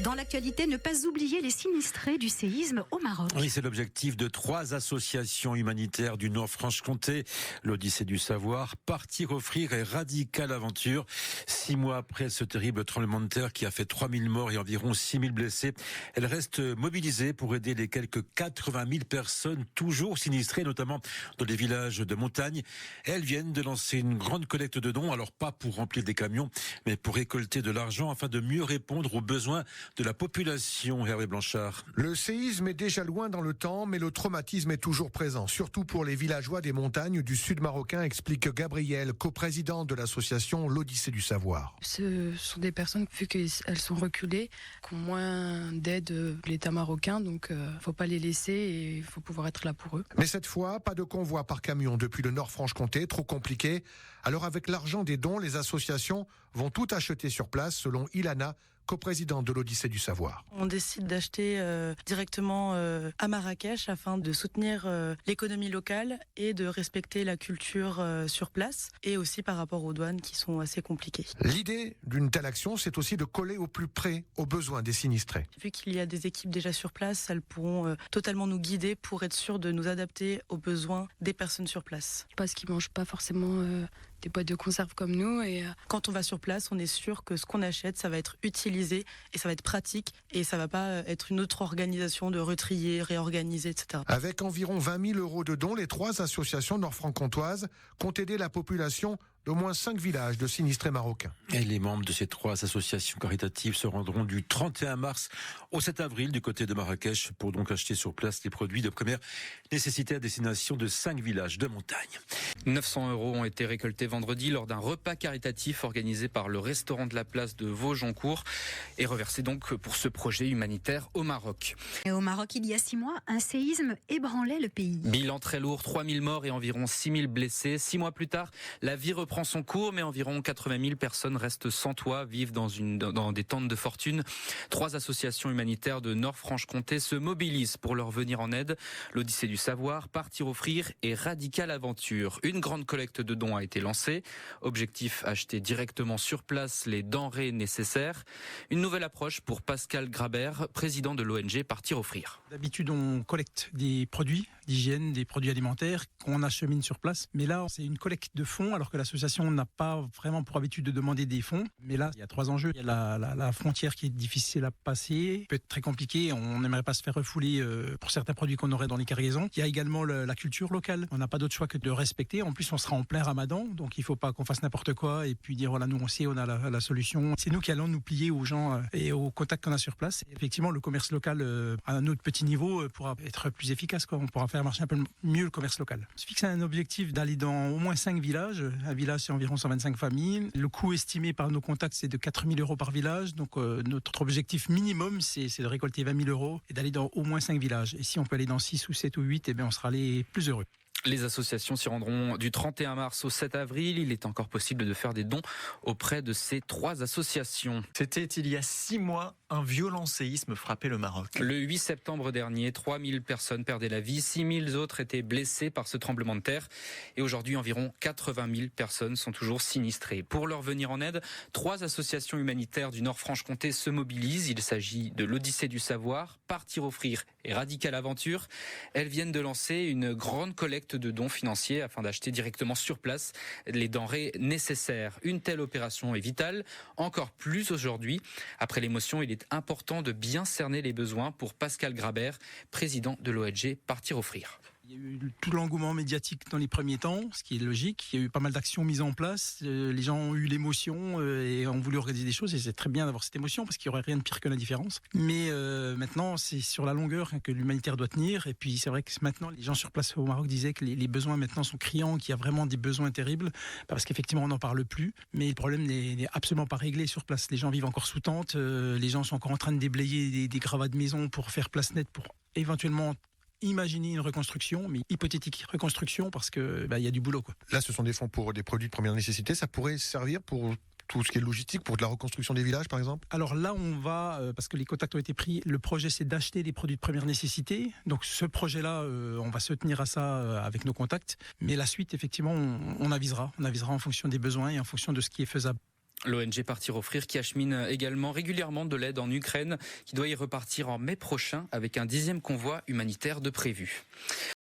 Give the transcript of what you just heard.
Dans l'actualité, ne pas oublier les sinistrés du séisme au Maroc. Oui, c'est l'objectif de 3 associations humanitaires du Nord-Franche-Comté. L'Odyssée du savoir, partir offrir et Radical Aventure. 6 mois après ce terrible tremblement de terre qui a fait 3000 morts et environ 6000 blessés, elle reste mobilisée pour aider les quelques 80 000 personnes toujours sinistrées, notamment dans les villages de montagne. Elles viennent de lancer une grande collecte de dons, alors pas pour remplir des camions, mais pour récolter de l'argent afin de mieux répondre aux besoins de la population. Hervé Blanchard. Le séisme est déjà loin dans le temps, mais le traumatisme est toujours présent, surtout pour les villageois des montagnes du sud marocain, explique Gabriel, coprésidente de l'association L'Odyssée du savoir. Ce sont des personnes, vu qu'elles sont reculées, qui ont moins d'aide de l'État marocain, donc faut pas les laisser et il faut pouvoir être là pour eux. Mais cette fois, pas de convoi par camion depuis le Nord-Franche-Comté, trop compliqué. Alors avec l'argent des dons, les associations vont tout acheter sur place, selon Ilana, coprésidente de l'Odyssée du savoir. On décide d'acheter directement à Marrakech afin de soutenir l'économie locale et de respecter la culture sur place, et aussi par rapport aux douanes qui sont assez compliquées. L'idée d'une telle action, c'est aussi de coller au plus près aux besoins des sinistrés. Vu qu'il y a des équipes déjà sur place, elles pourront totalement nous guider pour être sûres de nous adapter aux besoins des personnes sur place. Parce qu'ils mangent pas forcément des boîtes de conserve comme nous. Et quand on va sur place, on est sûr que ce qu'on achète, ça va être utilisé et ça va être pratique et ça va pas être une autre organisation de retrier, réorganiser, etc. Avec environ 20 000 euros de dons, les 3 associations nord-franc-comtoises comptent aider la population d'au moins 5 villages de sinistrés marocains. Et les membres de ces 3 associations caritatives se rendront du 31 mars au 7 avril du côté de Marrakech pour donc acheter sur place les produits de première nécessité à destination de 5 villages de montagne. 900 € ont été récoltés vendredi lors d'un repas caritatif organisé par le restaurant de la place de Vosges-en-Cour et reversé donc pour ce projet humanitaire au Maroc. Et au Maroc, il y a 6 mois, un séisme ébranlait le pays. Bilan très lourd, 3000 morts et environ 6000 blessés. 6 mois plus tard, la vie reprend son cours, mais environ 80 000 personnes restent sans toit, vivent dans des tentes de fortune. 3 associations humanitaires de Nord-Franche-Comté se mobilisent pour leur venir en aide. L'Odyssée du savoir, Partir offrir et Radical Aventure. Une grande collecte de dons a été lancée. Objectif, acheter directement sur place les denrées nécessaires. Une nouvelle approche pour Pascal Grabert, président de l'ONG Partir offrir. D'habitude, on collecte des produits d'hygiène, des produits alimentaires qu'on achemine sur place. Mais là, c'est une collecte de fonds, alors que l'association n'a pas vraiment pour habitude de demander des fonds. Mais là, il y a 3 enjeux. Il y a la frontière qui est difficile à passer, peut être très compliquée. On n'aimerait pas se faire refouler pour certains produits qu'on aurait dans les cargaisons. Il y a également la culture locale. On n'a pas d'autre choix que de respecter. En plus, on sera en plein Ramadan, donc il ne faut pas qu'on fasse n'importe quoi et puis dire voilà, nous on sait, on a la solution. C'est nous qui allons nous plier aux gens et aux contacts qu'on a sur place. Et effectivement, le commerce local à un autre petit niveau pourra être plus efficace. On pourra faire marcher un peu mieux le commerce local. On se fixe un objectif d'aller dans au moins 5 villages. Un village, c'est environ 125 familles. Le coût estimé par nos contacts, c'est de 4 000 € par village. Donc notre objectif minimum, c'est de récolter 20 000 € et d'aller dans au moins 5 villages. Et si on peut aller dans 6 ou 7 ou 8, on sera les plus heureux. Les associations s'y rendront du 31 mars au 7 avril. Il est encore possible de faire des dons auprès de ces 3 associations. C'était il y a 6 mois, un violent séisme frappait le Maroc. Le 8 septembre dernier, 3000 personnes perdaient la vie, 6000 autres étaient blessées par ce tremblement de terre. Et aujourd'hui, environ 80 000 personnes sont toujours sinistrées. Pour leur venir en aide, 3 associations humanitaires du Nord-Franche-Comté se mobilisent. Il s'agit de l'Odyssée du savoir, Partir offrir et Radical Aventure. Elles viennent de lancer une grande collecte de dons financiers afin d'acheter directement sur place les denrées nécessaires. Une telle opération est vitale, encore plus aujourd'hui. Après l'émotion, il est important de bien cerner les besoins pour Pascal Grabert, président de l'ONG Partir offrir. Il y a eu tout l'engouement médiatique dans les premiers temps, ce qui est logique. Il y a eu pas mal d'actions mises en place. Les gens ont eu l'émotion et ont voulu organiser des choses. Et c'est très bien d'avoir cette émotion parce qu'il n'y aurait rien de pire que l'indifférence. Mais maintenant, c'est sur la longueur que l'humanitaire doit tenir. Et puis c'est vrai que maintenant, les gens sur place au Maroc disaient que les besoins maintenant sont criants, qu'il y a vraiment des besoins terribles. Parce qu'effectivement, on n'en parle plus. Mais le problème n'est absolument pas réglé sur place. Les gens vivent encore sous tente. Les gens sont encore en train de déblayer des gravats de maison pour faire place nette, pour éventuellement imaginer une reconstruction, mais hypothétique reconstruction, parce que y a du boulot, quoi. Là, ce sont des fonds pour des produits de première nécessité. Ça pourrait servir pour tout ce qui est logistique, pour de la reconstruction des villages, par exemple? Alors là, on va, parce que les contacts ont été pris, le projet, c'est d'acheter des produits de première nécessité. Donc ce projet-là, on va se tenir à ça avec nos contacts. Mais la suite, effectivement, on avisera en fonction des besoins et en fonction de ce qui est faisable. L'ONG Partir Offrir qui achemine également régulièrement de l'aide en Ukraine, qui doit y repartir en mai prochain avec un 10e convoi humanitaire de prévu.